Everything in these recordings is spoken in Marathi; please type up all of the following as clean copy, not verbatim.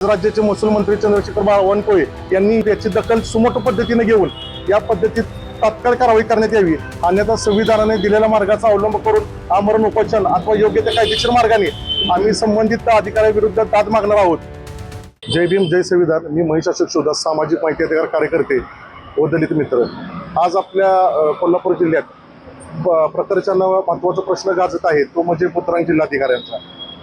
राज्याचे महसूल मंत्री चंद्रशेखर बावनकुळे यांनी याची दखल सुमोटो पद्धतीने घेऊन या पद्धतीत तात्काळ कारवाई करण्यात यावी, अन्यथा संविधानाने दिलेल्या मार्गाचा अवलंब करून आमरण उपोषण अथवा योग्य त्या कायदेशीर मार्गाने आम्ही संबंधित अधिकाऱ्याविरुद्ध दाद मागणार आहोत. जय भीम, जय संविधान. मी महेश अशोक शिवदास, सामाजिक माहिती अधिकार कार्यकर्ते व दलित मित्र. आज आपल्या कोल्हापूर जिल्ह्यात प्रकरणाचा महत्त्वाचा प्रश्न गाजत आहे, तो म्हणजे मुद्रांक जिल्हाधिकाऱ्यांचा.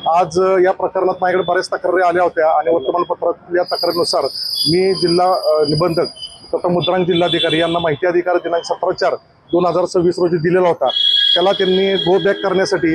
आज या प्रकरणात माझ्याकडे बऱ्याच तक्रारी आल्या होत्या आणि वर्तमानपत्रातल्या तक्रारीनुसार मी जिल्हा निबंधक तथा मुद्रांक जिल्हाधिकारी यांना माहिती अधिकार दिनांक 17/4/2026 रोजी दिलेला होता. त्याला त्यांनी गो बॅक करण्यासाठी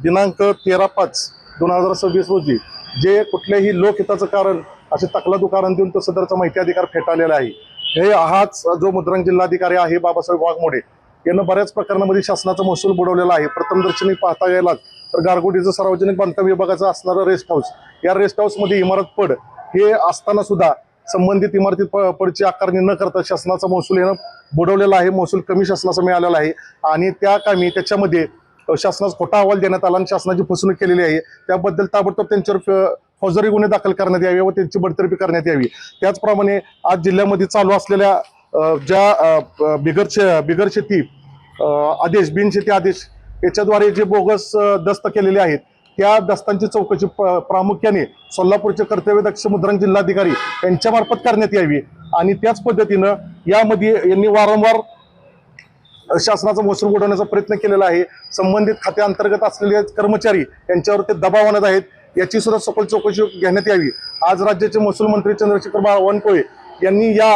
दिनांक 13/5/2026 रोजी जे कुठल्याही लोकहिताचं कारण असे तकलादू कारण देऊन तो सदरचा माहिती अधिकार फेटाळलेला आहे. हाच जो मुद्रांक जिल्हाधिकारी आहे बाबासाहेब वाघमोडे यांना बऱ्याच प्रकरणामध्ये शासनाचा महसूल बुडवलेला आहे. प्रथमदर्शनी पाहता गेला तर गारगोटीचं सार्वजनिक बांधकाम विभागाचं असणारं रेस्ट हाऊस, या रेस्ट हाऊसमध्ये इमारत पड हे असताना सुद्धा संबंधित इमारतीत पडची आकारणी न करता शासनाचा महसूल यानं बुडवलेला आहे. महसूल कमी शासनाचा मिळालेला आहे आणि त्या कामी त्याच्यामध्ये शासनाचा खोटा अहवाल देण्यात आला आणि शासनाची फसवणूक केलेली आहे. त्याबद्दल ताबडतोब त्यांच्यावर फौजदारी गुन्हे दाखल करण्यात यावे व त्यांची बडतर्फी करण्यात यावी. त्याचप्रमाणे आज जिल्ह्यामध्ये चालू असलेल्या ज्या बिगरशेती आदेश, बिनशेती आदेश याच्याद्वारे जे बोगस दस्त केलेले आहेत त्या दस्तांची चौकशी प्रामुख्याने सोलापूरचे कर्तव्यदक्ष मुद्रांक जिल्हाधिकारी यांच्यामार्फत करण्यात यावी आणि त्याच पद्धतीनं यामध्ये यांनी वारंवार शासनाचा महसूल बुडवण्याचा प्रयत्न केलेला आहे. संबंधित खात्याअंतर्गत असलेले कर्मचारी यांच्यावर ते दबाव आणत आहेत, याची सुद्धा सखोल चौकशी घेण्यात यावी. आज राज्याचे महसूल मंत्री चंद्रशेखर बावनकुळे यांनी या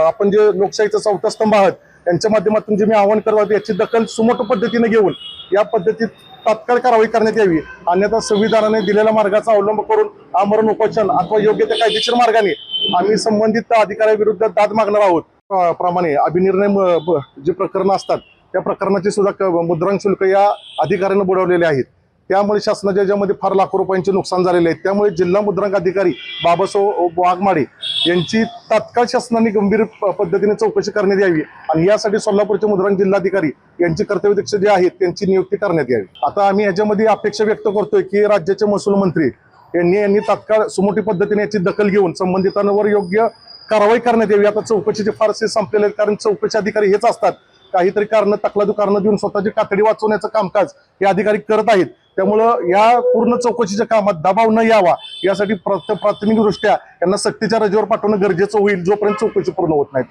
आपण जे लोकशाहीचा चौथा स्तंभ आहात यांच्या माध्यमातून जे मी आवाहन करत होते याची दखल सुमोटो पद्धतीने घेऊन या पद्धतीत तात्काळ कारवाई करण्यात यावी, अन्यथा संविधानाने दिलेल्या मार्गाचा अवलंब करून आमरण उपोषण अथवा योग्य त्या कायदेशीर मार्गाने आम्ही संबंधित अधिकाऱ्याविरुद्ध दाद मागणार आहोत. प्रमाणे अभिनिर्णय जे प्रकरण असतात त्या प्रकरणाचे सुद्धा मुद्रांक शुल्क या अधिकाऱ्यांना बुडवलेले आहेत. त्यामुळे शासनाच्या याच्यामध्ये फार लाखो रुपयांचे नुकसान झालेले आहे. त्यामुळे जिल्हा मुद्रांक अधिकारी बाबासाहेब वाघमाडे यांची तात्काळ शासनाने गंभीर पद्धतीने चौकशी करण्यात यावी आणि यासाठी सोलापूरचे मुद्रांक जिल्हाधिकारी यांचे कर्तव्यदक्ष जे आहेत त्यांची नियुक्ती करण्यात यावी. आता आम्ही याच्यामध्ये अपेक्षा व्यक्त करतोय की राज्याचे महसूल मंत्री यांनी तात्काळ सुमोठी पद्धतीने याची दखल घेऊन संबंधितांवर योग्य कारवाई करण्यात यावी. आता चौकशीचे फारसे संपलेले आहेत, कारण चौकशी अधिकारी हेच असतात, काहीतरी कारण तकलादू कारण देऊन स्वतःची कातडी वाचवण्याचं कामकाज हे अधिकारी करत आहेत. त्यामुळं या पूर्ण चौकशीच्या कामात दबाव न यावा यासाठी प्राथमिकदृष्ट्या यांना सक्तीच्या रजेवर पाठवणं गरजेचं होईल जोपर्यंत चौकशी पूर्ण होत नाही.